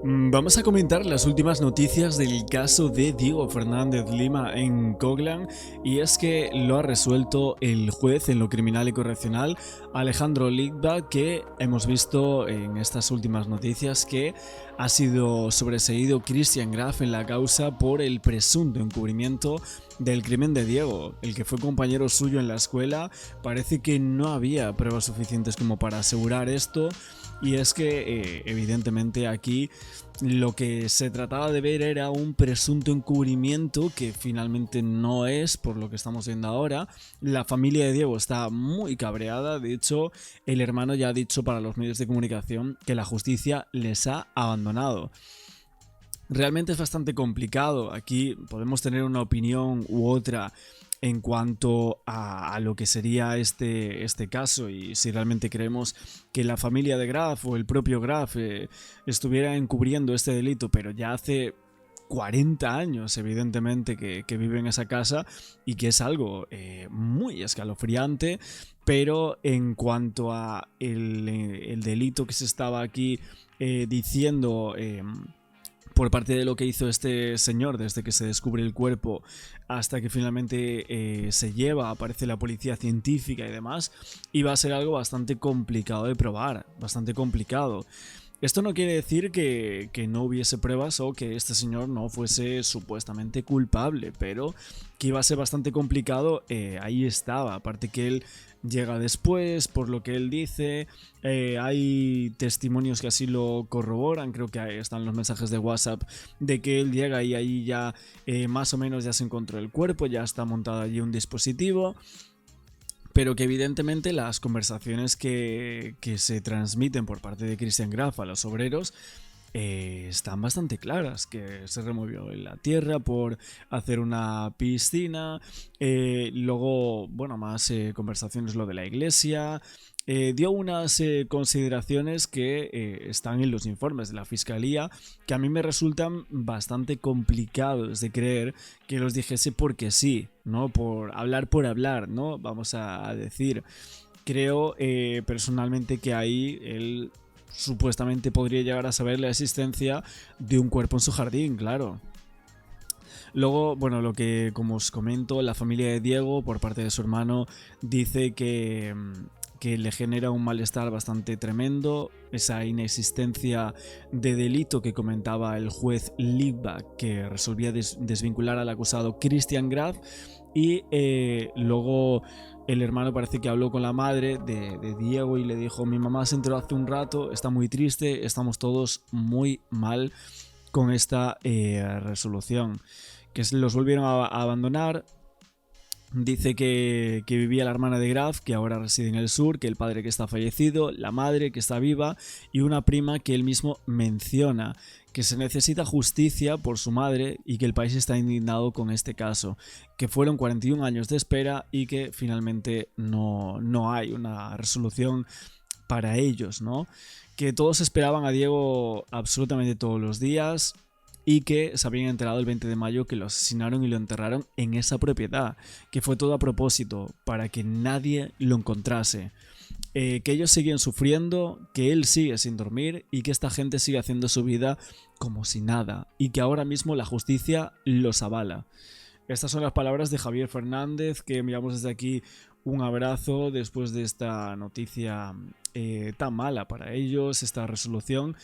Vamos a comentar las últimas noticias del caso de Diego Fernández Lima en Coglan, y es que lo ha resuelto el juez en lo criminal y correccional Alejandro Ligba, que hemos visto en estas últimas noticias que ha sido sobreseído Christian Graf en la causa por el presunto encubrimiento del crimen de Diego, el que fue compañero suyo en la escuela. Parece que no había pruebas suficientes como para asegurar esto. Y es que evidentemente aquí lo que se trataba de ver era un presunto encubrimiento que finalmente no es, por lo que estamos viendo ahora. La familia de Diego está muy cabreada. De hecho, el hermano ya ha dicho para los medios de comunicación que la justicia les ha abandonado. Realmente es bastante complicado. Aquí podemos tener una opinión u otra en cuanto a lo que sería este caso, y si realmente creemos que la familia de Graf o el propio Graf estuviera encubriendo este delito, pero ya hace 40 años evidentemente que vive en esa casa, y que es algo muy escalofriante. Pero en cuanto a el delito que se estaba aquí diciendo por parte de lo que hizo este señor, desde que se descubre el cuerpo hasta que finalmente se lleva, aparece la policía científica y demás, iba a ser algo bastante complicado de probar, bastante complicado. Esto no quiere decir que no hubiese pruebas o que este señor no fuese supuestamente culpable, pero que iba a ser bastante complicado, ahí estaba. Aparte que él llega después, por lo que él dice, hay testimonios que así lo corroboran. Creo que ahí están los mensajes de WhatsApp de que él llega y ahí ya más o menos ya se encontró el cuerpo, ya está montado allí un dispositivo. Pero que evidentemente las conversaciones que se transmiten por parte de Christian Graf a los obreros están bastante claras, que se removió en la tierra por hacer una piscina, luego, bueno, más conversaciones lo de la iglesia. Dio unas consideraciones que están en los informes de la fiscalía, que a mí me resultan bastante complicados de creer que los dijese porque sí, ¿no? Por hablar, ¿no? Vamos a decir. Creo personalmente que ahí él supuestamente podría llegar a saber la existencia de un cuerpo en su jardín, claro. Luego, bueno, lo que, como os comento, la familia de Diego, por parte de su hermano, dice que le genera un malestar bastante tremendo, esa inexistencia de delito que comentaba el juez Ligba, que resolvía desvincular al acusado Christian Graf. Y luego el hermano parece que habló con la madre de Diego y le dijo: mi mamá se enteró hace un rato, está muy triste, estamos todos muy mal con esta resolución. Que los volvieron a abandonar. Dice que vivía la hermana de Graf, que ahora reside en el sur, que el padre que está fallecido, la madre que está viva y una prima que él mismo menciona, que se necesita justicia por su madre y que el país está indignado con este caso, que fueron 41 años de espera y que finalmente no hay una resolución para ellos, ¿no? Que todos esperaban a Diego absolutamente todos los días, y que se habían enterado el 20 de mayo que lo asesinaron y lo enterraron en esa propiedad, que fue todo a propósito, para que nadie lo encontrase. Que ellos siguen sufriendo, que él sigue sin dormir y que esta gente sigue haciendo su vida como si nada, y que ahora mismo la justicia los avala. Estas son las palabras de Javier Fernández, que enviamos desde aquí un abrazo después de esta noticia tan mala para ellos, esta resolución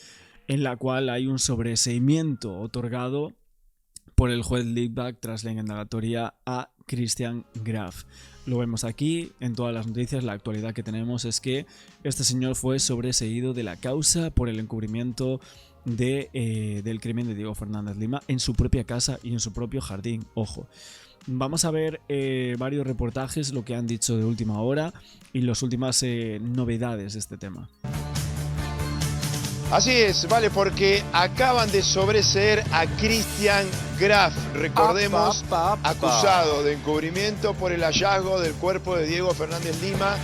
en la cual hay un sobreseimiento otorgado por el juez Liebach tras la indagatoria a Christian Graf. Lo vemos aquí en todas las noticias. La actualidad que tenemos es que este señor fue sobreseído de la causa por el encubrimiento del crimen de Diego Fernández Lima en su propia casa y en su propio jardín. Ojo. Vamos a ver varios reportajes, lo que han dicho de última hora y las últimas novedades de este tema. Así es, vale, porque acaban de sobreseer a Christian Graf, recordemos, acusado de encubrimiento por el hallazgo del cuerpo de Diego Fernández Lima,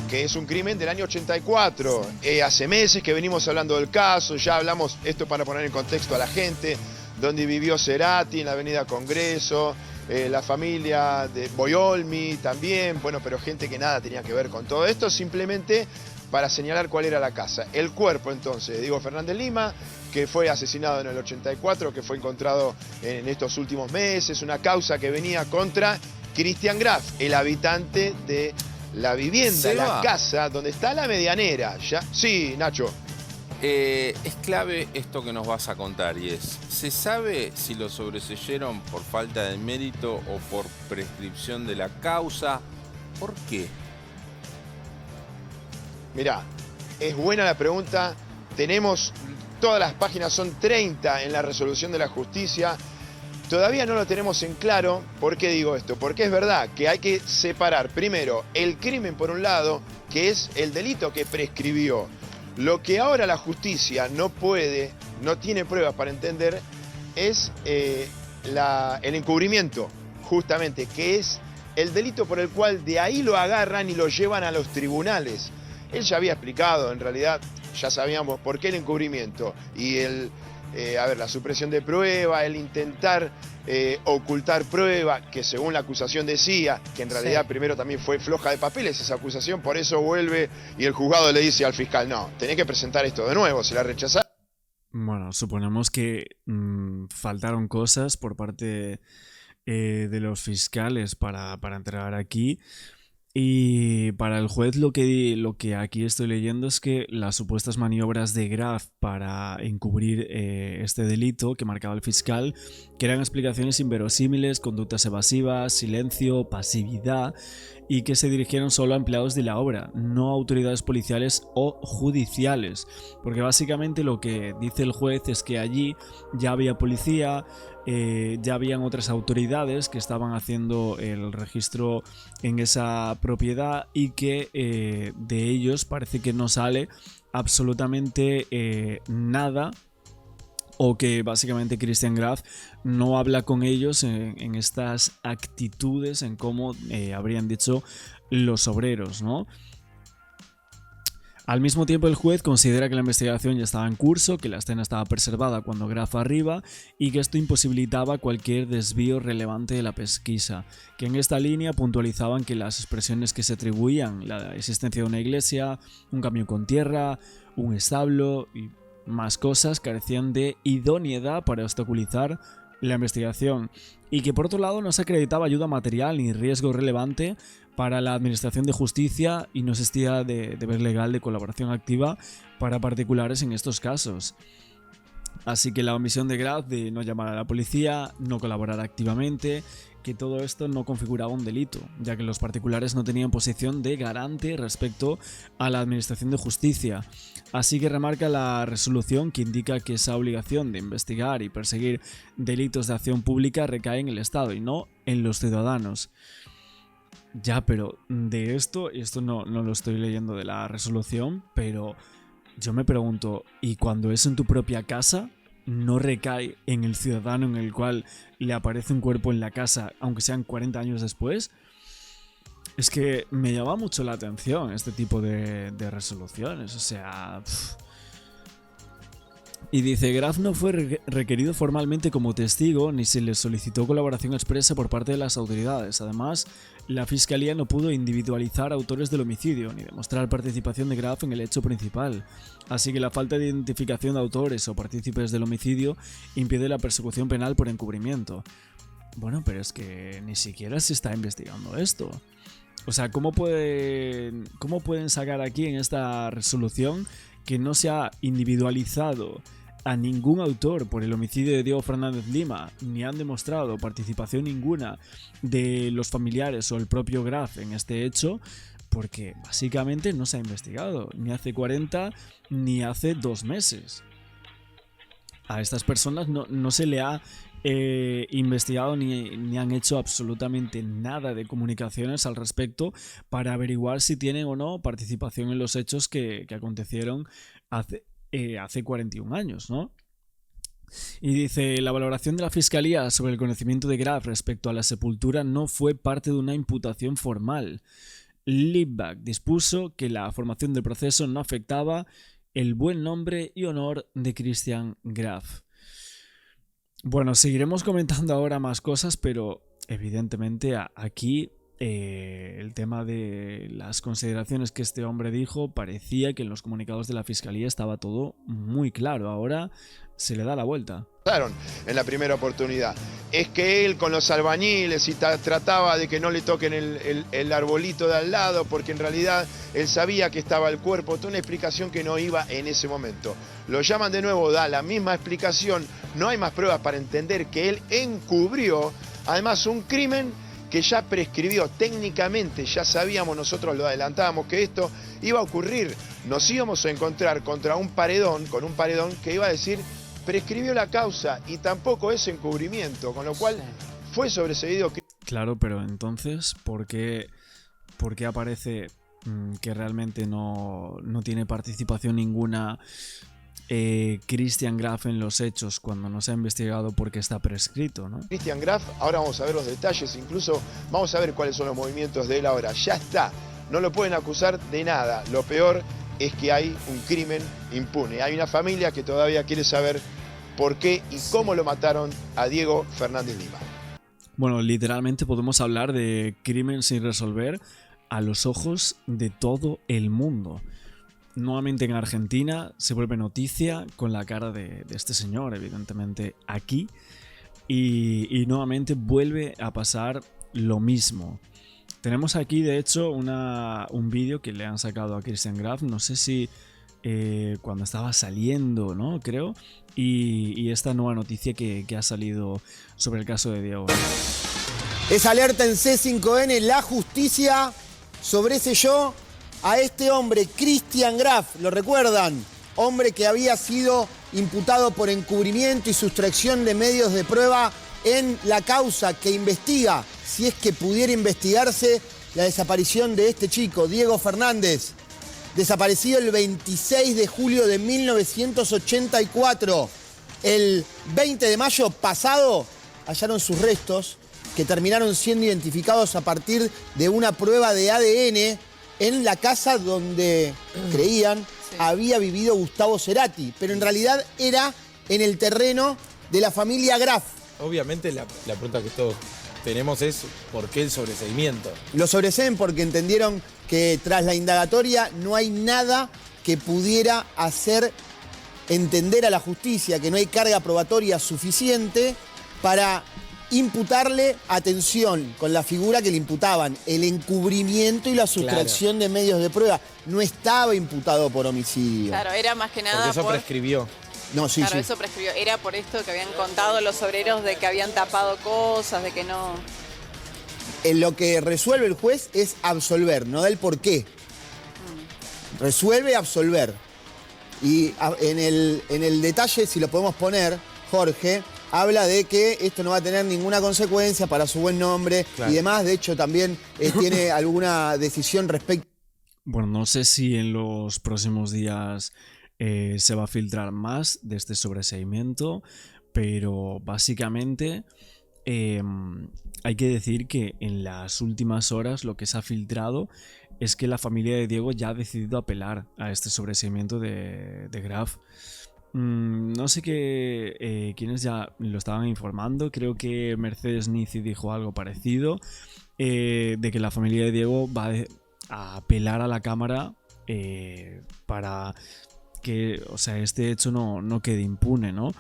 que es un crimen del año 84. Hace meses que venimos hablando del caso, ya hablamos, esto para poner en contexto a la gente, donde vivió Cerati, en la avenida Congreso, la familia de Boyolmi también, bueno, pero gente que nada tenía que ver con todo esto, simplemente para señalar cuál era la casa. El cuerpo entonces de Diego Fernández Lima, que fue asesinado en el 84, que fue encontrado en estos últimos meses, una causa que venía contra Christian Graf, el habitante de la vivienda, Seba, la casa donde está la medianera. ¿Ya? Sí, Nacho. es clave esto que nos vas a contar y es, ¿se sabe si lo sobreseyeron por falta de mérito o por prescripción de la causa? ¿Por qué? Mirá, es buena la pregunta. Tenemos, todas las páginas, son 30 en la resolución de la justicia. Todavía no lo tenemos en claro. ¿Por qué digo esto? Porque es verdad que hay que separar primero el crimen por un lado, que es el delito que prescribió. Lo que ahora la justicia no puede, no tiene pruebas para entender, es el encubrimiento, justamente, que es el delito por el cual de ahí lo agarran y lo llevan a los tribunales. Él ya había explicado, en realidad ya sabíamos por qué el encubrimiento y la supresión de prueba, el intentar ocultar prueba, que según la acusación decía, que en realidad primero también fue floja de papeles esa acusación, por eso vuelve y el juzgado le dice al fiscal, no, tenés que presentar esto de nuevo, si la rechazás. Bueno, suponemos que faltaron cosas por parte de los fiscales para entregar aquí. Y para el juez lo que aquí estoy leyendo es que las supuestas maniobras de Graf para encubrir este delito que marcaba el fiscal, que eran explicaciones inverosímiles, conductas evasivas, silencio, pasividad, y que se dirigieron solo a empleados de la obra, no a autoridades policiales o judiciales. Porque básicamente lo que dice el juez es que allí ya había policía, ya habían otras autoridades que estaban haciendo el registro en esa propiedad y que de ellos parece que no sale absolutamente nada, o que básicamente Christian Graf no habla con ellos en estas actitudes, en cómo habrían dicho los obreros, ¿no? Al mismo tiempo, el juez considera que la investigación ya estaba en curso, que la escena estaba preservada cuando Graf arriba y que esto imposibilitaba cualquier desvío relevante de la pesquisa, que en esta línea puntualizaban que las expresiones que se atribuían, la existencia de una iglesia, un camión con tierra, un establo y más cosas, carecían de idoneidad para obstaculizar la investigación, y que por otro lado no se acreditaba ayuda material ni riesgo relevante para la administración de justicia y no existía deber legal de colaboración activa para particulares en estos casos. Así que la omisión de Graf de no llamar a la policía, no colaborar activamente, que todo esto no configuraba un delito, ya que los particulares no tenían posición de garante respecto a la administración de justicia. Así que remarca la resolución que indica que esa obligación de investigar y perseguir delitos de acción pública recae en el Estado y no en los ciudadanos. Ya, pero de esto, y esto no lo estoy leyendo de la resolución, pero yo me pregunto, ¿y cuando es en tu propia casa, no recae en el ciudadano en el cual le aparece un cuerpo en la casa, aunque sean 40 años después? Es que me llama mucho la atención este tipo de resoluciones, o sea... Y dice, Graf no fue requerido formalmente como testigo ni se le solicitó colaboración expresa por parte de las autoridades. Además, la Fiscalía no pudo individualizar autores del homicidio ni demostrar participación de Graf en el hecho principal. Así que la falta de identificación de autores o partícipes del homicidio impide la persecución penal por encubrimiento. Bueno, pero es que ni siquiera se está investigando esto. O sea, ¿cómo pueden sacar aquí en esta resolución que no se ha individualizado a ningún autor por el homicidio de Diego Fernández Lima, ni han demostrado participación ninguna de los familiares o el propio Graf en este hecho? Porque básicamente no se ha investigado, ni hace 40 ni hace 2 meses. A estas personas no se le ha investigado ni han hecho absolutamente nada de comunicaciones al respecto para averiguar si tienen o no participación en los hechos que acontecieron hace 41 años, ¿no? Y dice, la valoración de la Fiscalía sobre el conocimiento de Graf respecto a la sepultura no fue parte de una imputación formal. Lippbach dispuso que la formación del proceso no afectaba el buen nombre y honor de Christian Graf. Bueno, seguiremos comentando ahora más cosas, pero evidentemente aquí el tema de las consideraciones que este hombre dijo, parecía que en los comunicados de la fiscalía estaba todo muy claro. Ahora se le da la vuelta. En la primera oportunidad. Es que él con los albañiles y trataba de que no le toquen el arbolito de al lado, porque en realidad él sabía que estaba el cuerpo. Toda una explicación que no iba en ese momento. Lo llaman de nuevo, da la misma explicación. No hay más pruebas para entender que él encubrió, además, un crimen que ya prescribió. Técnicamente ya sabíamos, nosotros lo adelantábamos, que esto iba a ocurrir. Nos íbamos a encontrar contra un paredón, con un paredón que iba a decir: prescribió la causa, y tampoco es encubrimiento, con lo cual fue sobreseído. Claro, pero entonces, ¿por qué aparece que realmente no tiene participación ninguna Christian Graf en los hechos cuando no se ha investigado porque está prescrito, ¿no? Christian Graf, ahora vamos a ver los detalles, incluso vamos a ver cuáles son los movimientos de él ahora. Ya está, no lo pueden acusar de nada. Lo peor es que hay un crimen impune. Hay una familia que todavía quiere saber por qué y cómo lo mataron a Diego Fernández Lima. Bueno, literalmente podemos hablar de crimen sin resolver a los ojos de todo el mundo. Nuevamente en Argentina se vuelve noticia con la cara de este señor, evidentemente, aquí. Y nuevamente vuelve a pasar lo mismo. Tenemos aquí, de hecho, un vídeo que le han sacado a Christian Graf, no sé si cuando estaba saliendo, ¿no? Creo. Y esta nueva noticia que ha salido sobre el caso de Diego. Es alerta en C5N, la justicia sobreseyó a este hombre, Christian Graf, ¿lo recuerdan? Hombre que había sido imputado por encubrimiento y sustracción de medios de prueba en la causa que investiga, si es que pudiera investigarse, la desaparición de este chico, Diego Fernández, desaparecido el 26 de julio de 1984. El 20 de mayo pasado hallaron sus restos, que terminaron siendo identificados a partir de una prueba de ADN en la casa donde creían había vivido Gustavo Cerati, pero en realidad era en el terreno de la familia Graf. Obviamente la pregunta que todos tenemos es ¿por qué el sobreseimiento? Lo sobreseen porque entendieron que tras la indagatoria no hay nada que pudiera hacer entender a la justicia que no hay carga probatoria suficiente para imputarle, atención, con la figura que le imputaban, el encubrimiento y la sustracción de medios de prueba. No estaba imputado por homicidio. Claro, era más que nada porque eso prescribió. No, sí, claro, sí. eso prescribió. Era por esto que habían contado los obreros de que habían tapado cosas, de que no... En lo que resuelve el juez es absolver, no da el por qué. Resuelve absolver. Y en el detalle, si lo podemos poner, Jorge, habla de que esto no va a tener ninguna consecuencia para su buen nombre y demás. De hecho, también tiene alguna decisión respecto... Bueno, no sé si en los próximos días se va a filtrar más de este sobreseimiento, pero básicamente hay que decir que en las últimas horas lo que se ha filtrado es que la familia de Diego ya ha decidido apelar a este sobreseimiento de Graf. No sé quiénes ya lo estaban informando. Creo que Mercedes Nici dijo algo parecido, de que la familia de Diego va a apelar a la Cámara para que, o sea, este hecho no quede impune, ¿no?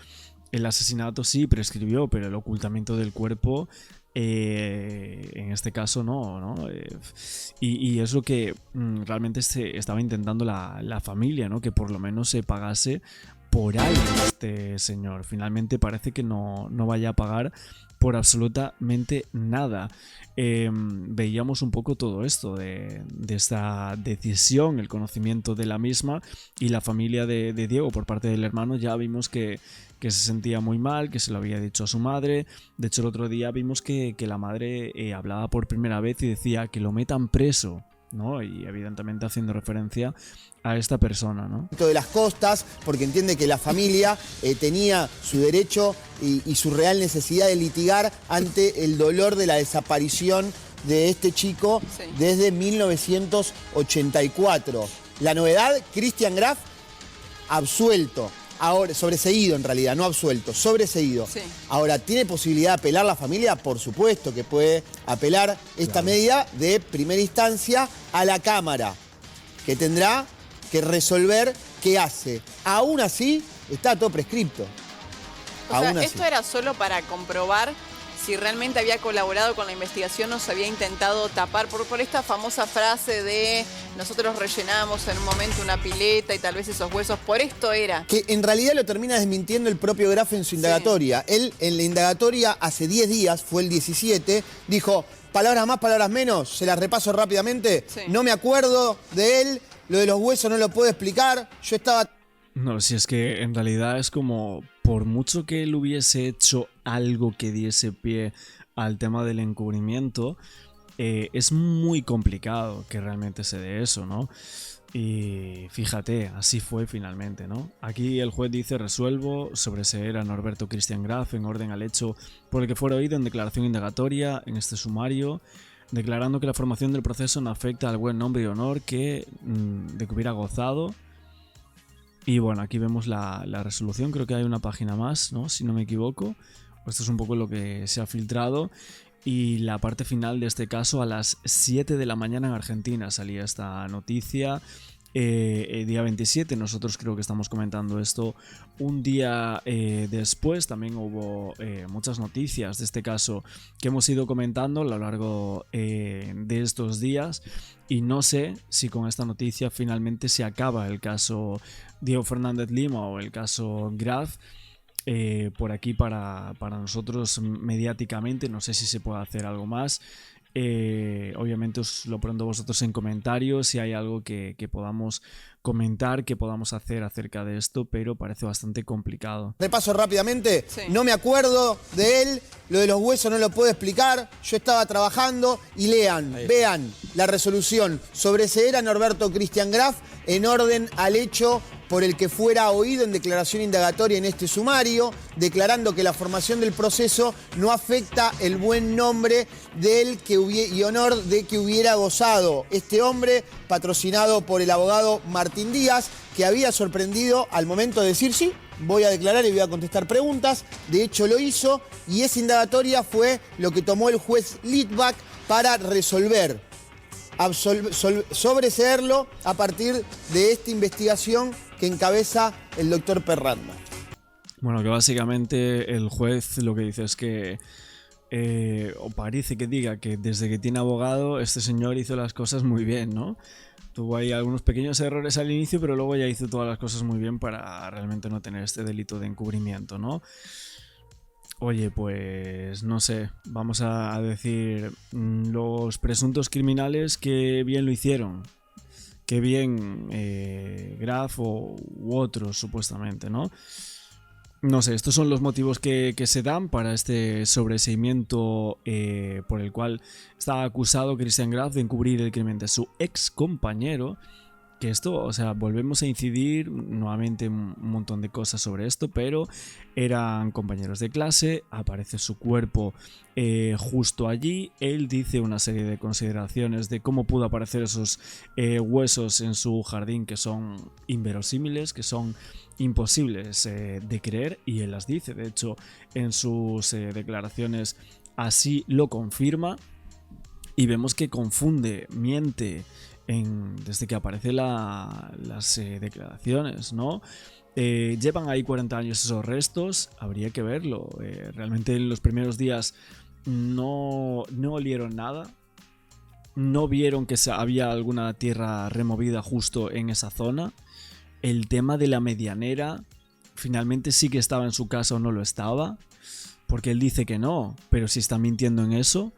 El asesinato sí prescribió, pero el ocultamiento del cuerpo, en este caso no. Y es lo que realmente se estaba intentando la familia, ¿no? Que por lo menos se pagase por algo este señor. Finalmente parece que no vaya a pagar por absolutamente nada. Veíamos un poco todo esto de esta decisión, el conocimiento de la misma, y la familia de Diego por parte del hermano ya vimos que se sentía muy mal, que se lo había dicho a su madre. De hecho, el otro día vimos que la madre hablaba por primera vez y decía que lo metan preso, ¿no? Y evidentemente haciendo referencia a esta persona, ¿no? De las costas, porque entiende que la familia tenía su derecho y su real necesidad de litigar ante el dolor de la desaparición de este chico desde 1984. La novedad, Christian Graf absuelto. Ahora, sobreseído en realidad, no absuelto, sobreseído. Sí. Ahora, ¿tiene posibilidad de apelar la familia? Por supuesto que puede apelar esta medida de primera instancia a la Cámara, que tendrá que resolver qué hace. Aún así, está todo prescripto. O sea, Aún así. esto era solo para comprobar si realmente había colaborado con la investigación o se había intentado tapar por esta famosa frase de nosotros rellenamos en un momento una pileta y tal vez esos huesos, por esto era. Que en realidad lo termina desmintiendo el propio Graf en su indagatoria. Él, en la indagatoria, hace 10 días, fue el 17, dijo, palabras más, palabras menos, se las repaso rápidamente. Sí. No me acuerdo de él, lo de los huesos no lo puedo explicar, yo estaba... No, si es que en realidad es como, por mucho que él hubiese hecho algo que diese pie al tema del encubrimiento, es muy complicado que realmente se dé eso, ¿no? Y fíjate, así fue finalmente, ¿no? Aquí el juez dice, resuelvo sobreseer a Norberto Christian Graf en orden al hecho por el que fuera oído en declaración indagatoria en este sumario, declarando que la formación del proceso no afecta al buen nombre y honor de que hubiera gozado. Y bueno, aquí vemos la resolución, creo que hay una página más, ¿no? Si no me equivoco. Esto es un poco lo que se ha filtrado. Y la parte final de este caso, a las 7 de la mañana en Argentina salía esta noticia. Día 27, nosotros creo que estamos comentando esto un día después. También hubo muchas noticias de este caso que hemos ido comentando a lo largo de estos días. Y no sé si con esta noticia finalmente se acaba el caso Diego Fernández Lima o el caso Graf. Por aquí para nosotros mediáticamente, no sé si se puede hacer algo más. Obviamente os lo pregunto vosotros en comentarios si hay algo que podamos comentar, que podamos hacer acerca de esto, pero parece bastante complicado. Repaso rápidamente, Sí. no me acuerdo de él, lo de los huesos no lo puedo explicar, yo estaba trabajando y vean la resolución, sobreseer a Norberto Christian Graf en orden al hecho por el que fuera oído en declaración indagatoria en este sumario, declarando que la formación del proceso no afecta el buen nombre del y honor de que hubiera gozado este hombre, patrocinado por el abogado Martín Díaz, que había sorprendido al momento de decir sí, voy a declarar y voy a contestar preguntas. De hecho lo hizo y esa indagatoria fue lo que tomó el juez Litvak para resolver, sobreseerlo a partir de esta investigación que encabeza el doctor Perranda. Bueno, que básicamente el juez lo que dice es que, o parece que diga que desde que tiene abogado, este señor hizo las cosas muy bien, ¿no? Tuvo ahí algunos pequeños errores al inicio, pero luego ya hizo todas las cosas muy bien para realmente no tener este delito de encubrimiento, ¿no? Oye, pues no sé, vamos a decir, los presuntos criminales que bien lo hicieron, que bien Graf u otros supuestamente, ¿no? No sé, estos son los motivos que se dan para este sobreseimiento por el cual está acusado Christian Graf de encubrir el crimen de su ex compañero. Que esto, o sea, volvemos a incidir nuevamente un montón de cosas sobre esto, pero eran compañeros de clase, aparece su cuerpo justo allí, él dice una serie de consideraciones de cómo pudo aparecer esos huesos en su jardín que son inverosímiles, que son imposibles de creer, y él las dice, de hecho en sus declaraciones así lo confirma, y vemos que confunde, miente, desde que aparecen las declaraciones, ¿no? Llevan ahí 40 años esos restos, habría que verlo. Realmente en los primeros días no olieron nada, no vieron que había alguna tierra removida justo en esa zona. El tema de la medianera, finalmente sí que estaba en su casa o no lo estaba, porque él dice que no, pero si está mintiendo en eso,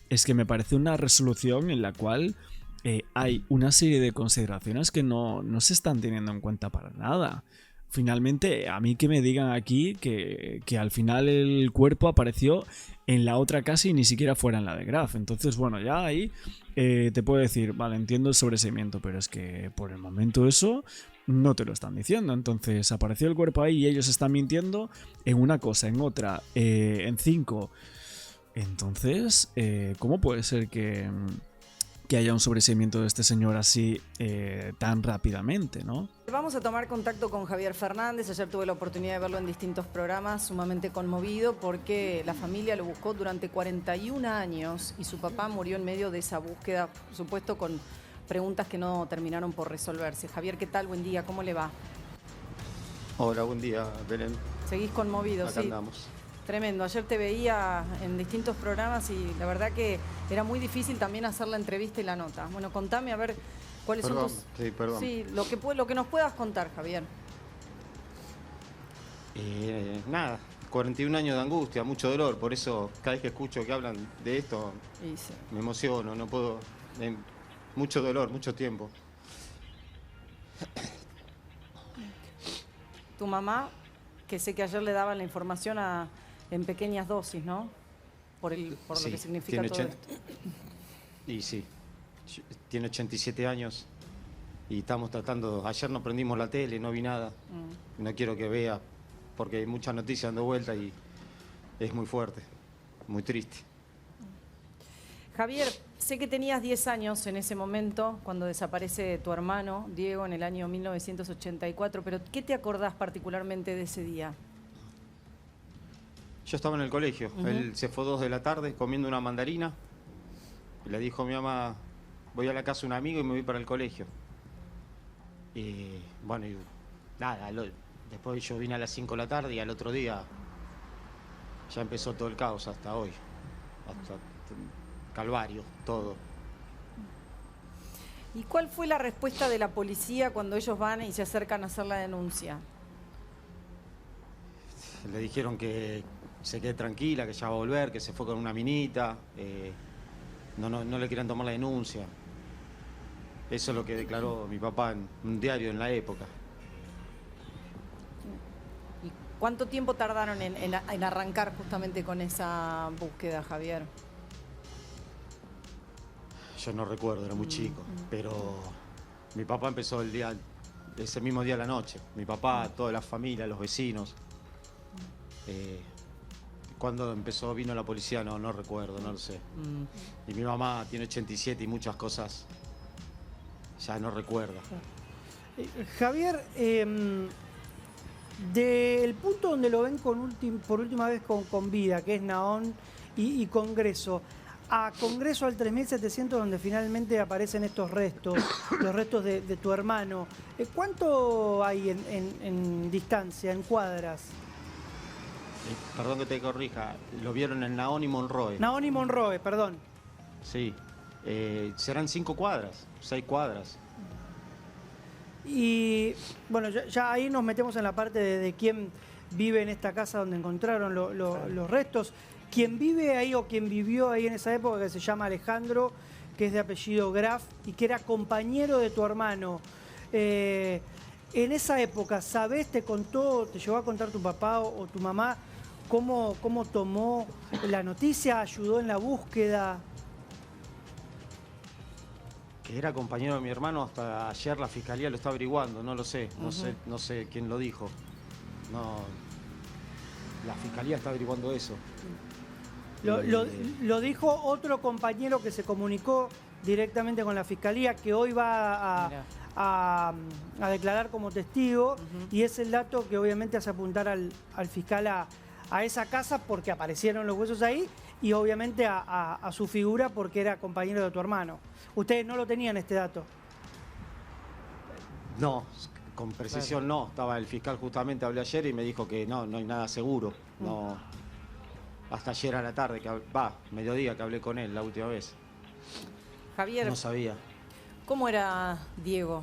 es que me parece una resolución en la cual hay una serie de consideraciones que no se están teniendo en cuenta para nada. Finalmente, a mí que me digan aquí que al final el cuerpo apareció en la otra casa y ni siquiera fuera en la de Graf. Entonces, bueno, ya ahí te puedo decir, vale, entiendo el sobreseimiento, pero es que por el momento eso no te lo están diciendo. Entonces, apareció el cuerpo ahí y ellos están mintiendo en una cosa, en otra, en 5. Entonces, ¿cómo puede ser que que haya un sobreseimiento de este señor así tan rápidamente, ¿no? Vamos a tomar contacto con Javier Fernández. Ayer tuve la oportunidad de verlo en distintos programas, sumamente conmovido porque la familia lo buscó durante 41 años y su papá murió en medio de esa búsqueda, por supuesto con preguntas que no terminaron por resolverse. Javier, ¿qué tal? Buen día, ¿cómo le va? Hola, buen día, Belén. Seguís conmovido, Acá sí. andamos. Tremendo. Ayer te veía en distintos programas y la verdad que era muy difícil también hacer la entrevista y la nota. Bueno, contame a ver cuáles Perdón, son tus... sí, perdón. Sí, lo que nos puedas contar, Javier. Nada, 41 años de angustia, mucho dolor, por eso cada vez que escucho que hablan de esto Y sí. me emociono, no puedo... mucho dolor, mucho tiempo. Tu mamá, que sé que ayer le daban la información en pequeñas dosis, ¿no? Por lo Sí, que significa tiene todo 80 esto. Y sí, tiene 87 años y estamos tratando... Ayer no prendimos la tele, no vi nada. No quiero que vea porque hay muchas noticias dando vuelta y es muy fuerte, muy triste. Javier, sé que tenías 10 años en ese momento cuando desaparece tu hermano, Diego, en el año 1984, pero ¿qué te acordás particularmente de ese día? Yo estaba en el colegio, él se fue 2 de la tarde comiendo una mandarina y le dijo a mi mamá, voy a la casa de un amigo y me voy para el colegio. Y bueno, y nada, después yo vine a las 5 de la tarde y al otro día ya empezó todo el caos hasta hoy, hasta calvario, todo. ¿Y cuál fue la respuesta de la policía cuando ellos van y se acercan a hacer la denuncia? Le dijeron que se quede tranquila, que ya va a volver, que se fue con una minita, no le querían tomar la denuncia. Eso es lo que declaró mi papá en un diario en la época. ¿Y cuánto tiempo tardaron en arrancar justamente con esa búsqueda, Javier? Yo no recuerdo, era muy chico, pero mi papá empezó ese mismo día a la noche. Mi papá, toda la familia, los vecinos. Cuando vino la policía, no recuerdo, no lo sé. Y mi mamá tiene 87 y muchas cosas ya no recuerda. Javier, del punto donde lo ven por última vez con vida, que es Nahón y Congreso, a Congreso al 3700, donde finalmente aparecen estos restos, los restos de tu hermano, ¿cuánto hay en distancia, en cuadras? Perdón que te corrija, lo vieron en Nahón y Monroe. Nahón y Monroe, perdón. Sí, serán 5 cuadras, 6 cuadras. Y bueno, ya ahí nos metemos en la parte de quién vive en esta casa donde encontraron los restos. Quien vive ahí o quien vivió ahí en esa época, que se llama Alejandro, que es de apellido Graf y que era compañero de tu hermano. En esa época, ¿sabés, te contó, te llegó a contar tu papá o tu mamá cómo tomó la noticia, ayudó en la búsqueda? Que era compañero de mi hermano, hasta ayer la fiscalía lo está averiguando, no lo sé, no sé quién lo dijo. No, la fiscalía está averiguando eso. Lo dijo otro compañero que se comunicó directamente con la fiscalía, que hoy va a declarar como testigo, y es el dato que obviamente hace apuntar al fiscal a esa casa porque aparecieron los huesos ahí y obviamente a su figura porque era compañero de tu hermano. ¿Ustedes no lo tenían este dato? No, con precisión no. Estaba el fiscal justamente, hablé ayer y me dijo que no hay nada seguro. No, hasta ayer a la tarde, mediodía que hablé con él la última vez. Javier, No sabía. ¿cómo era Diego?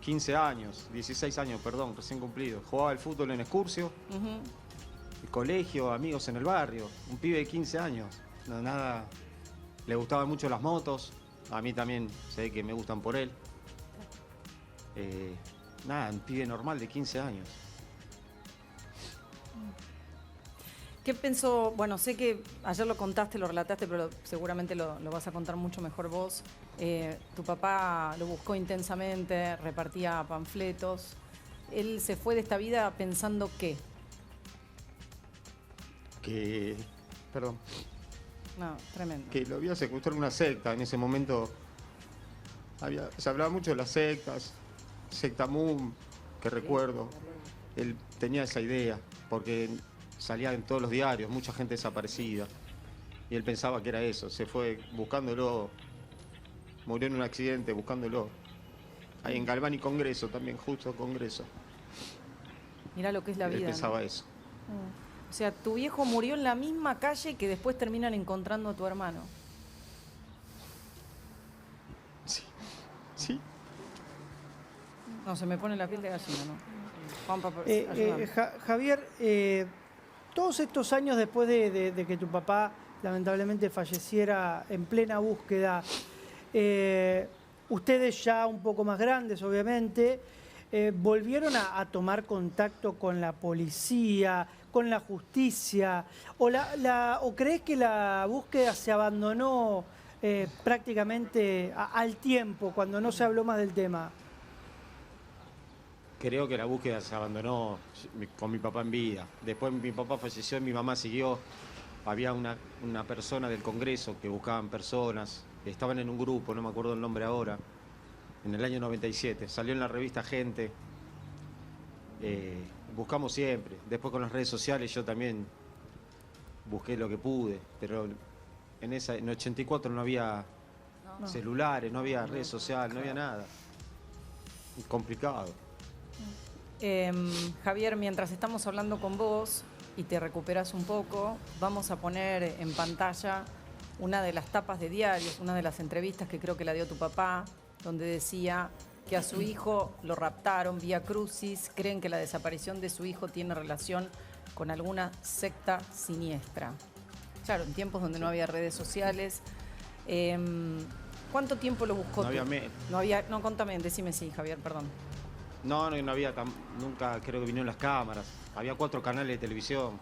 15 años, 16 años, perdón, recién cumplido. Jugaba al fútbol en Excursio, el colegio, amigos en el barrio. Un pibe de 15 años. No, nada. Le gustaban mucho las motos. A mí también sé que me gustan por él. Nada, un pibe normal de 15 años. ¿Qué pensó? Bueno, sé que ayer lo contaste, lo relataste, pero seguramente lo vas a contar mucho mejor vos. Tu papá lo buscó intensamente, repartía panfletos. Él se fue de esta vida pensando ¿qué? Perdón. No, tremendo. que lo había secuestrado una secta. En ese momento se hablaba mucho de las sectas, secta Moon, que recuerdo. Él tenía esa idea, porque salía en todos los diarios, mucha gente desaparecida. Y él pensaba que era eso, se fue buscándolo, murió en un accidente buscándolo. Ahí en Galván y Congreso también, justo Congreso. Mirá lo que es la Él vida. pensaba ¿no? eso. O sea, tu viejo murió en la misma calle que después terminan encontrando a tu hermano. Sí. No, se me pone la piel de gallina, ¿no? Juanpa, ayúdame. Javier, todos estos años después de que tu papá lamentablemente falleciera en plena búsqueda, ustedes ya un poco más grandes, obviamente, ¿volvieron a tomar contacto con la policía, con la justicia? ¿O crees que la búsqueda se abandonó prácticamente al tiempo, cuando no se habló más del tema? Creo que la búsqueda se abandonó con mi papá en vida. Después mi papá falleció y mi mamá siguió. Había una persona del Congreso que buscaban personas. Estaban en un grupo, no me acuerdo el nombre ahora, en el año 97. Salió en la revista Gente. Buscamos siempre. Después con las redes sociales yo también busqué lo que pude. Pero en 84 no había celulares, no había redes sociales, no había nada. Complicado. Javier, mientras estamos hablando con vos y te recuperas un poco, vamos a poner en pantalla una de las tapas de diarios, una de las entrevistas que creo que la dio tu papá, donde decía que a su hijo lo raptaron vía crucis, creen que la desaparición de su hijo tiene relación con alguna secta siniestra. Claro, en tiempos donde no había redes sociales. ¿Cuánto tiempo lo buscó? No había No, contame, decime sí, Javier, perdón. No había, nunca creo que vinieron las cámaras. Había 4 canales de televisión.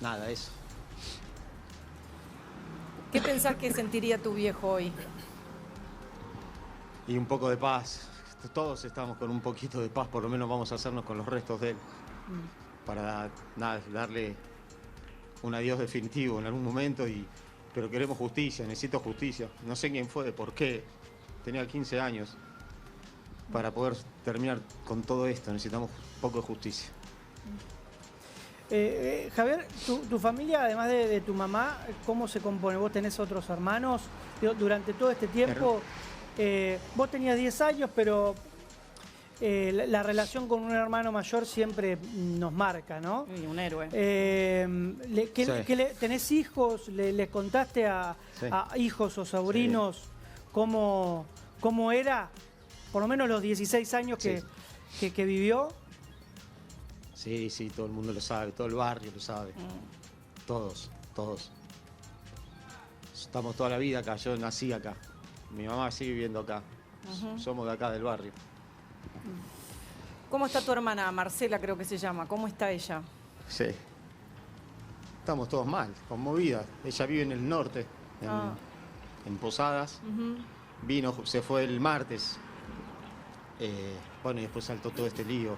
Nada, eso. ¿Qué pensás que sentiría tu viejo hoy? Y un poco de paz. Todos estamos con un poquito de paz, por lo menos vamos a hacernos con los restos de él. Para darle un adiós definitivo en algún momento. Pero queremos justicia, necesito justicia. No sé quién fue, por qué. Tenía 15 años. Para poder terminar con todo esto necesitamos un poco de justicia. Javier, tu familia, además de tu mamá, ¿cómo se compone? ¿Vos tenés otros hermanos? Durante todo este tiempo, vos tenías 10 años, pero la relación con un hermano mayor siempre nos marca, ¿no? Y un héroe. ¿Tenés hijos? ¿Les contaste a hijos o sobrinos cómo era, por lo menos los 16 años que vivió? Sí, todo el mundo lo sabe, todo el barrio lo sabe. Todos. Estamos toda la vida acá, yo nací acá. Mi mamá sigue viviendo acá. Somos de acá, del barrio. ¿Cómo está tu hermana? Marcela creo que se llama. ¿Cómo está ella? Sí. Estamos todos mal, conmovidas. Ella vive en el norte, en Posadas. Se fue el martes. Bueno, y después saltó todo este lío.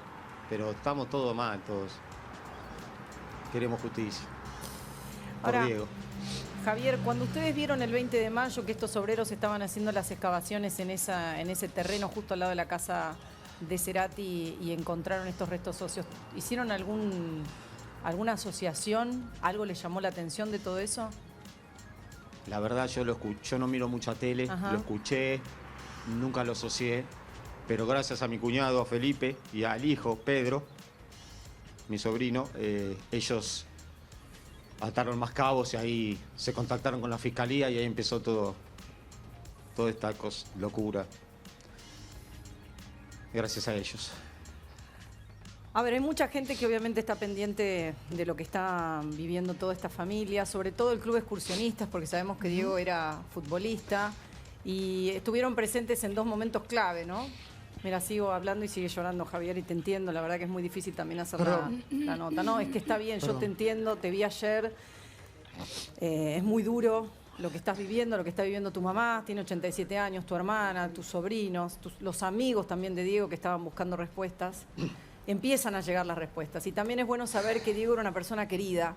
Pero estamos todos mal, todos. Queremos justicia. Por Diego. Javier, cuando ustedes vieron el 20 de mayo que estos obreros estaban haciendo las excavaciones en ese terreno justo al lado de la casa de Cerati y encontraron estos restos óseos, ¿hicieron alguna asociación? ¿Algo les llamó la atención de todo eso? La verdad, yo no miro mucha tele, lo escuché, nunca lo asocié. Pero gracias a mi cuñado, a Felipe, y al hijo, Pedro, mi sobrino, ellos ataron más cabos y ahí se contactaron con la fiscalía y ahí empezó toda esta locura. Gracias a ellos. A ver, hay mucha gente que obviamente está pendiente de lo que está viviendo toda esta familia, sobre todo el club excursionistas, porque sabemos que Diego era futbolista y estuvieron presentes en 2 momentos clave, ¿no? Mira, sigo hablando y sigue llorando, Javier, y te entiendo. La verdad que es muy difícil también hacer la nota. No, es que está bien, yo te entiendo, te vi ayer. Es muy duro lo que estás viviendo, lo que está viviendo tu mamá. Tiene 87 años, tu hermana, tus sobrinos, los amigos también de Diego que estaban buscando respuestas. empiezan a llegar las respuestas. Y también es bueno saber que Diego era una persona querida,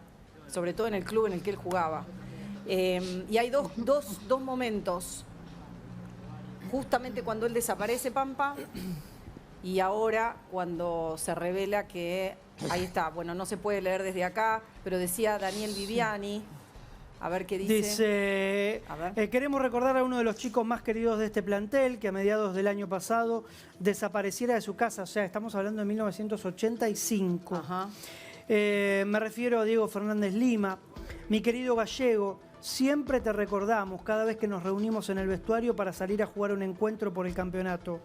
sobre todo en el club en el que él jugaba. Y hay dos momentos, justamente cuando él desaparece, Pampa, y ahora cuando se revela que, ahí está, bueno, no se puede leer desde acá, pero decía Daniel Viviani, a ver qué dice. Dice, A ver. queremos recordar a uno de los chicos más queridos de este plantel, que a mediados del año pasado desapareciera de su casa, o sea, estamos hablando de 1985. Ajá. Me refiero a Diego Fernández Lima, mi querido gallego. Siempre te recordamos cada vez que nos reunimos en el vestuario para salir a jugar un encuentro por el campeonato.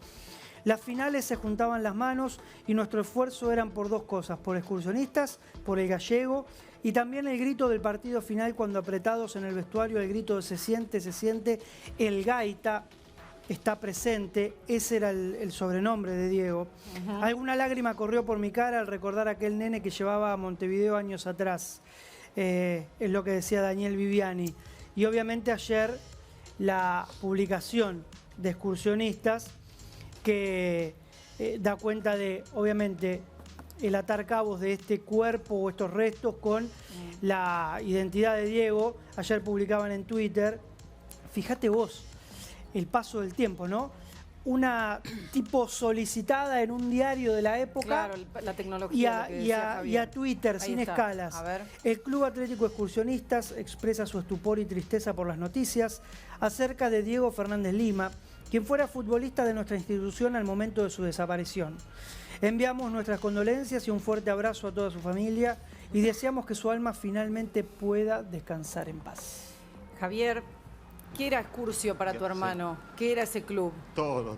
Las finales se juntaban las manos y nuestro esfuerzo eran por dos cosas, por excursionistas, por el gallego y también el grito del partido final cuando apretados en el vestuario, el grito de se siente, el gaita está presente, ese era el sobrenombre de Diego. Alguna lágrima corrió por mi cara al recordar a aquel nene que llevaba a Montevideo años atrás. Es lo que decía Daniel Viviani. Y obviamente ayer la publicación de excursionistas que da cuenta de, obviamente, el atar cabos de este cuerpo o estos restos con la identidad de Diego. Ayer publicaban en Twitter, fíjate vos, el paso del tiempo, ¿no? Una tipo solicitada en un diario de la época. Claro, la tecnología. Y a Twitter, Ahí sin está. escalas. A ver. El Club Atlético Excursionistas expresa su estupor y tristeza por las noticias acerca de Diego Fernández Lima, quien fuera futbolista de nuestra institución al momento de su desaparición. Enviamos nuestras condolencias y un fuerte abrazo a toda su familia y deseamos que su alma finalmente pueda descansar en paz. Javier, ¿qué era Excursio para tu hermano? ¿Qué era ese club? Todo.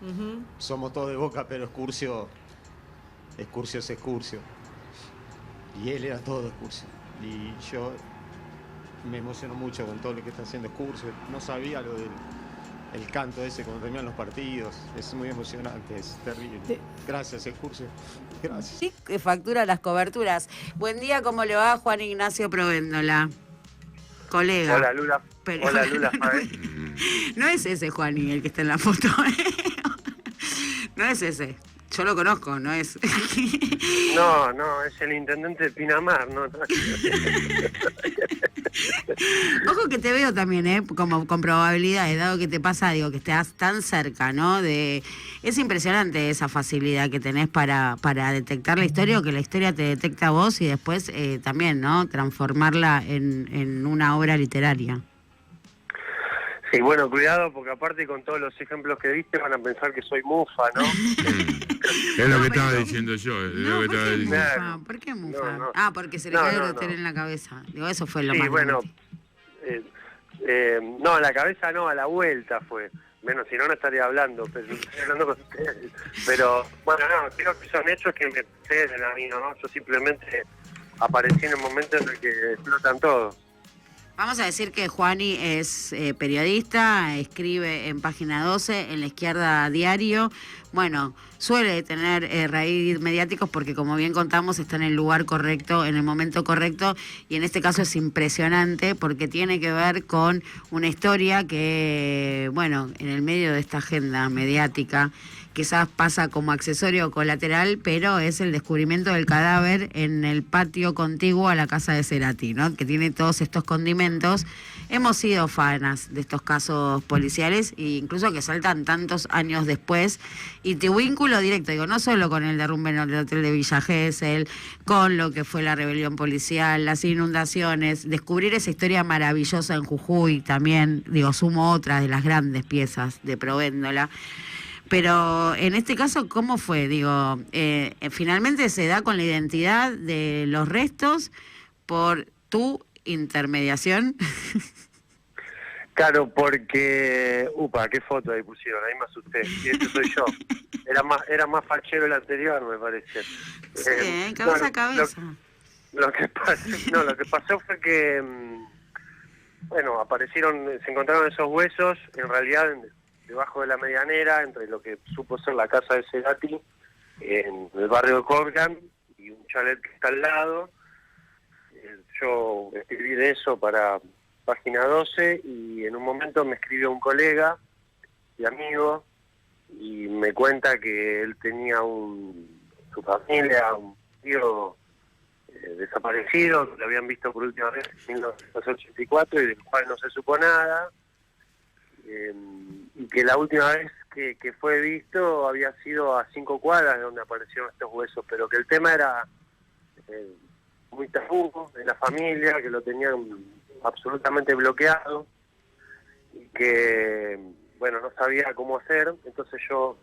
Ujú. Somos todos de Boca, pero Excursio es Excursio. Y él era todo Excursio. Y yo me emociono mucho con todo lo que está haciendo Excursio. No sabía lo del canto ese cuando terminan los partidos. Es muy emocionante, es terrible. Gracias, Excursio. Gracias. Sí, que factura las coberturas. Buen día, ¿cómo le va Juan Ignacio Provéndola? Colega. Hola, Lula. Pero... Hola, Lula. No es ese Juani el que está en la foto. No es ese. Yo lo conozco, no es. No, es el intendente de Pinamar, ¿no? Ojo que te veo también, como con probabilidades, dado que te pasa, digo, que estás tan cerca, ¿no? Es impresionante esa facilidad que tenés para detectar la historia o que la historia te detecta a vos y después también, ¿no? Transformarla en una obra literaria. Sí, bueno, cuidado, porque aparte con todos los ejemplos que diste van a pensar que soy mufa, ¿no? Es lo que estaba diciendo yo. ¿Por qué mufa? No. Ah, porque se le cae el hotel en la cabeza. Digo, eso fue lo más bueno, dramático. no, a la cabeza no, a la vuelta fue. Menos, si no estaría hablando, pero estoy hablando con ustedes. Pero, bueno, no, creo que son hechos que me preceden a mí, ¿no? Yo simplemente aparecí en el momento en el que explotan todos. Vamos a decir que Juani es periodista, escribe en Página 12, en La Izquierda Diario. Bueno, suele tener raíz mediáticos porque, como bien contamos, está en el lugar correcto, en el momento correcto. Y en este caso es impresionante porque tiene que ver con una historia que, bueno, en el medio de esta agenda mediática, quizás pasa como accesorio o colateral, pero es el descubrimiento del cadáver en el patio contiguo a la casa de Cerati, ¿no? Que tiene todos estos condimentos. Hemos sido fanas de estos casos policiales e incluso que saltan tantos años después. Y tu vínculo directo, digo, no solo con el derrumbe en el hotel de Villa Gesell, con lo que fue la rebelión policial, las inundaciones, descubrir esa historia maravillosa en Jujuy también, digo, sumo otra de las grandes piezas de Provéndola. Pero en este caso, ¿cómo fue? Digo, finalmente se da con la identidad de los restos por tu intermediación. Claro, porque... qué foto ahí pusieron, ahí me asusté. Y este soy yo. Era más fachero el anterior, me parece. Sí, cabeza a cabeza. Lo que pasó fue que... bueno, se encontraron esos huesos, en realidad... debajo de la medianera, entre lo que supo ser la casa de Cerati, en el barrio de Coblan, y un chalet que está al lado. Yo escribí de eso para Página 12, y en un momento me escribió un colega y amigo, y me cuenta que él tenía su familia, un tío desaparecido, que lo habían visto por última vez en 1984 y del cual no se supo nada, y que la última vez que fue visto había sido a 5 cuadras de donde aparecieron estos huesos, pero que el tema era muy tabú en la familia, que lo tenían absolutamente bloqueado y que, bueno, no sabía cómo hacer. Entonces yo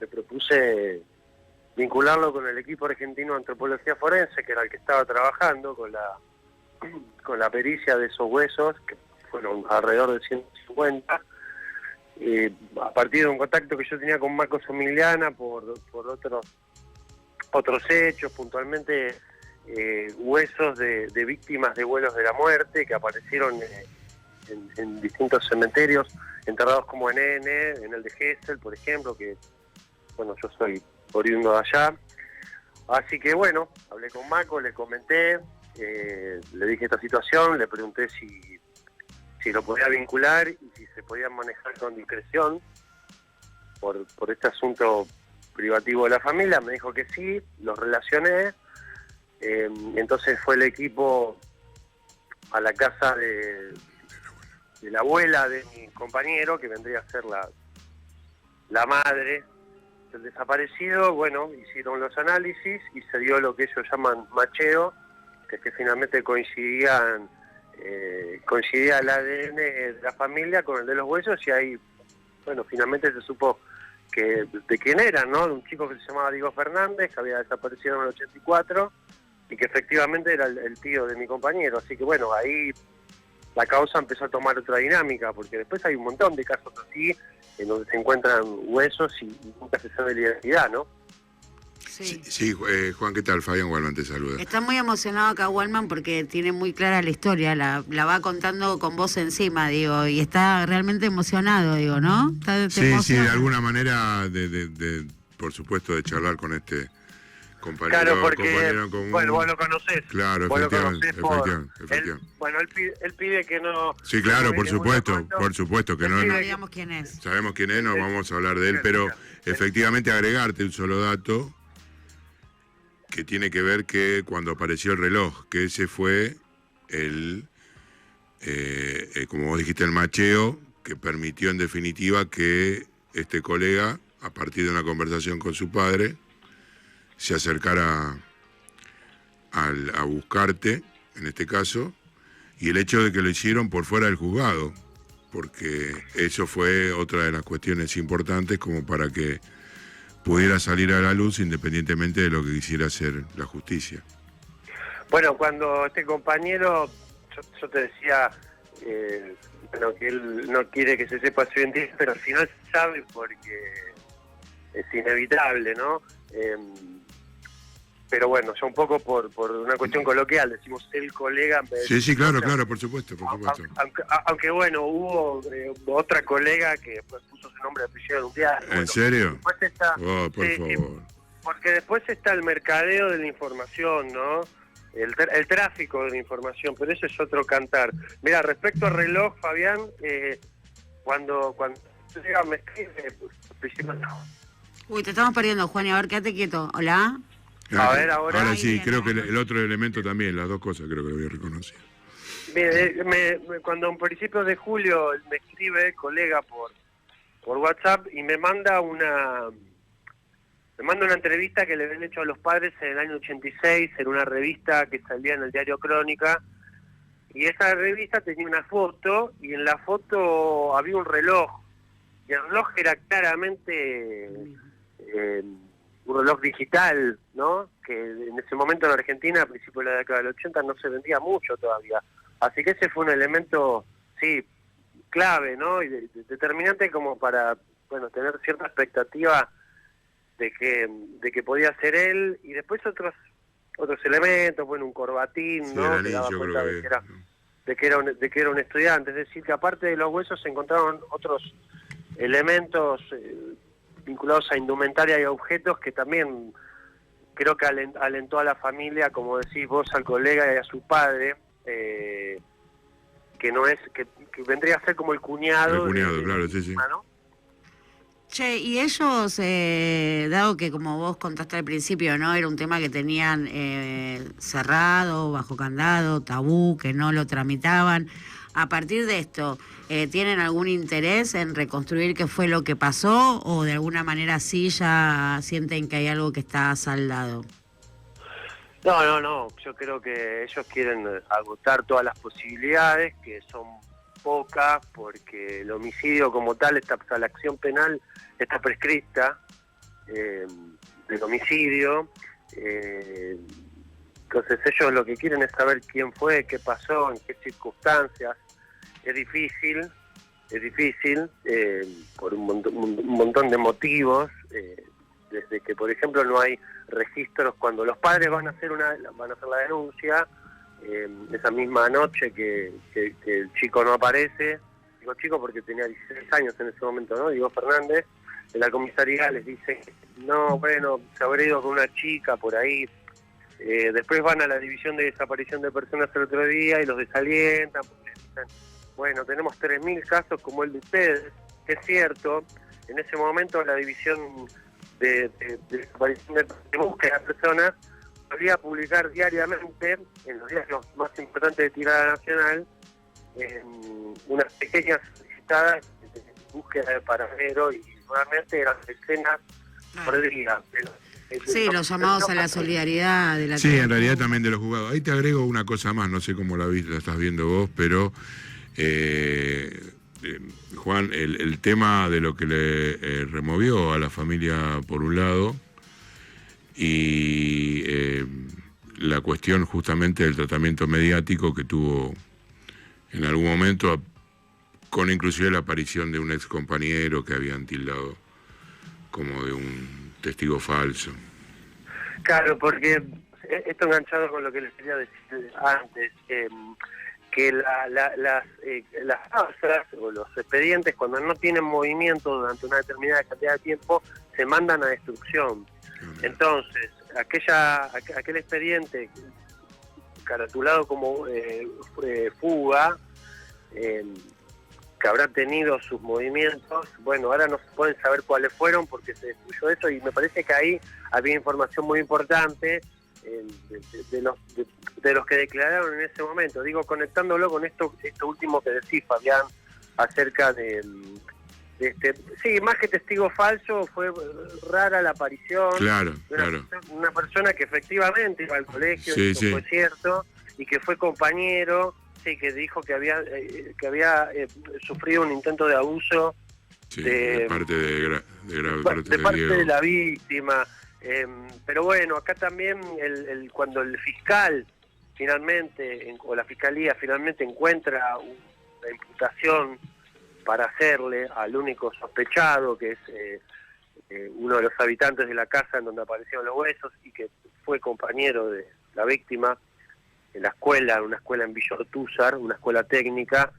le propuse vincularlo con el equipo argentino de antropología forense, que era el que estaba trabajando con la pericia de esos huesos, que fueron alrededor de 150, a partir de un contacto que yo tenía con Marco Somiliana por otros hechos, puntualmente huesos de víctimas de vuelos de la muerte que aparecieron en distintos cementerios, enterrados como en el de Gesell, por ejemplo, que, bueno, yo soy oriundo de allá. Así que, bueno, hablé con Marco, le comenté, le dije esta situación, le pregunté si lo podía vincular y si se podía manejar con discreción por este asunto privativo de la familia. Me dijo que sí, los relacioné. Entonces fue el equipo a la casa de la abuela de mi compañero, que vendría a ser la madre del desaparecido. Bueno, hicieron los análisis y se dio lo que ellos llaman macheo, que es que finalmente coincidía el ADN de la familia con el de los huesos, y ahí, bueno, finalmente se supo de quién era, ¿no? De un chico que se llamaba Diego Fernández, que había desaparecido en el 84 y que efectivamente era el tío de mi compañero. Así que, bueno, ahí la causa empezó a tomar otra dinámica, porque después hay un montón de casos así, en donde se encuentran huesos y nunca se sabe la identidad, ¿no? Sí, Juan, ¿qué tal? Fabián Walman te saluda. Está muy emocionado acá Walman porque tiene muy clara la historia, la va contando con voz encima, digo, y está realmente emocionado, digo, ¿no? Sí, de alguna manera, por supuesto, de charlar con este compañero, claro, porque, compañero común. Bueno, vos lo conocés. Claro, vos efectivamente. Él pide que no... Sí, claro, por supuesto que no. No digamos quién es. Sabemos quién es, no vamos a hablar de él, pero efectivamente agregarte un solo dato que tiene que ver que cuando apareció el reloj, que ese fue como vos dijiste, el macheo que permitió en definitiva que este colega, a partir de una conversación con su padre, se acercara a buscarte, en este caso, y el hecho de que lo hicieron por fuera del juzgado, porque eso fue otra de las cuestiones importantes como para que pudiera salir a la luz independientemente de lo que quisiera hacer la justicia. Bueno, cuando este compañero, yo te decía, bueno, que él no quiere que se sepa su identidad, pero al final se sabe porque es inevitable, ¿no? Pero bueno, ya un poco por una cuestión coloquial, decimos el colega. Sí, claro, por supuesto. Aunque bueno, hubo otra colega que pues, puso su nombre de apellido en un diario. ¿En bueno, serio? Después está, por favor. Porque después está el mercadeo de la información, ¿no? El tráfico de la información, pero eso es otro cantar. Mira, respecto al reloj, Fabián, cuando me escribe, pues, Uy, te estamos perdiendo, Juan, y a ver, quédate quieto. ¿Hola? A ver, ahora sí, bien, creo que el otro elemento también, las dos cosas creo que lo había reconocido. Cuando en principios de julio me escribe colega por WhatsApp y me manda una entrevista que le habían hecho a los padres en el año 86 en una revista que salía en el diario Crónica, y esa revista tenía una foto y en la foto había un reloj, y el reloj era claramente un reloj digital, ¿no? Que en ese momento en Argentina, a principios de la década del 80, no se vendía mucho todavía. Así que ese fue un elemento, sí, clave, ¿no? Y determinante como para, bueno, tener cierta expectativa de que podía ser él. Y después otros elementos, bueno, un corbatín, ¿no? Que daba cuenta de que era un estudiante. Es decir, que aparte de los huesos se encontraron otros elementos vinculados a indumentaria y a objetos que también creo que alentó a la familia, como decís vos, al colega y a su padre, que no es que vendría a ser como el cuñado. Claro, sí. ¿no? Che, y ellos, dado que como vos contaste al principio, ¿no? Era un tema que tenían cerrado, bajo candado, tabú, que no lo tramitaban. A partir de esto, ¿tienen algún interés en reconstruir qué fue lo que pasó o de alguna manera sí ya sienten que hay algo que está saldado? No, yo creo que ellos quieren agotar todas las posibilidades, que son pocas, porque el homicidio como tal, la acción penal está prescrita del homicidio. Entonces ellos lo que quieren es saber quién fue, qué pasó, en qué circunstancias. Es difícil por un montón de motivos, desde que, por ejemplo, no hay registros cuando los padres van a hacer la denuncia, esa misma noche que el chico no aparece. Digo chico porque tenía 16 años en ese momento, ¿no? Diego Fernández, de la comisaría les dice, no, bueno, se habrá ido con una chica por ahí. Después van a la división de desaparición de personas el otro día y los desalientan, porque dicen, bueno, tenemos 3.000 casos como el de ustedes. Es cierto, en ese momento la división de desaparición de búsqueda de personas solía publicar diariamente, en los días más importantes de tirada nacional, unas pequeñas solicitadas de búsqueda de paradero, y nuevamente eran decenas por día. Sí, los llamados a la solidaridad de la Sí, en realidad también de los juzgados. Ahí te agrego una cosa más, no sé cómo la estás viendo vos, pero Juan, el tema de lo que le removió a la familia por un lado y la cuestión justamente del tratamiento mediático que tuvo en algún momento, con inclusive la aparición de un ex compañero que habían tildado como de un testigo falso. Claro, porque esto enganchado con lo que les quería decir antes, que las causas o los expedientes, cuando no tienen movimiento durante una determinada cantidad de tiempo, se mandan a destrucción. Entonces, aquel expediente caratulado como fuga, que habrá tenido sus movimientos, bueno, ahora no se pueden saber cuáles fueron porque se destruyó eso, y me parece que ahí había información muy importante de los que declararon en ese momento. Digo, conectándolo con esto último que decís, Fabián, acerca de sí, más que testigo falso, fue rara la aparición de una persona que efectivamente iba al colegio, sí, y eso fue cierto, y que fue compañero, sí, que dijo que había sufrido un intento de abuso de parte de la víctima. Pero bueno, acá también cuando el fiscal finalmente, o la fiscalía finalmente encuentra una imputación para hacerle al único sospechado, que es uno de los habitantes de la casa en donde aparecieron los huesos y que fue compañero de la víctima en la escuela, una escuela en Villa Ortúzar, una escuela técnica.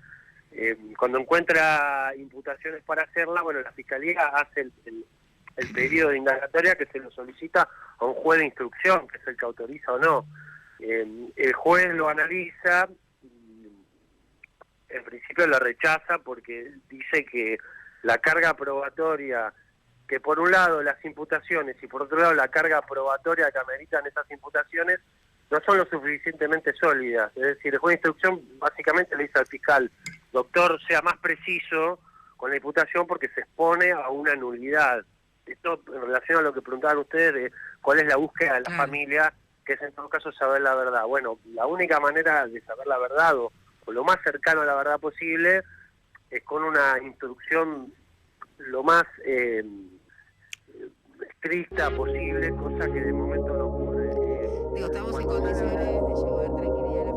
Cuando encuentra imputaciones para hacerla, bueno, la fiscalía hace el pedido de indagatoria, que se lo solicita a un juez de instrucción, que es el que autoriza o no. El juez lo analiza, en principio lo rechaza porque dice que la carga probatoria, que por un lado las imputaciones y por otro lado la carga probatoria que ameritan esas imputaciones, no son lo suficientemente sólidas. Es decir, el juez de instrucción básicamente le dice al fiscal, doctor, sea más preciso con la imputación porque se expone a una nulidad. Esto en relación a lo que preguntaban ustedes de cuál es la búsqueda de la familia, que es en todo caso saber la verdad. Bueno, la única manera de saber la verdad, o lo más cercano a la verdad posible, es con una instrucción lo más estricta posible, cosa que de momento no ocurre. Digo, estamos en condiciones de llevar tranquilidad a la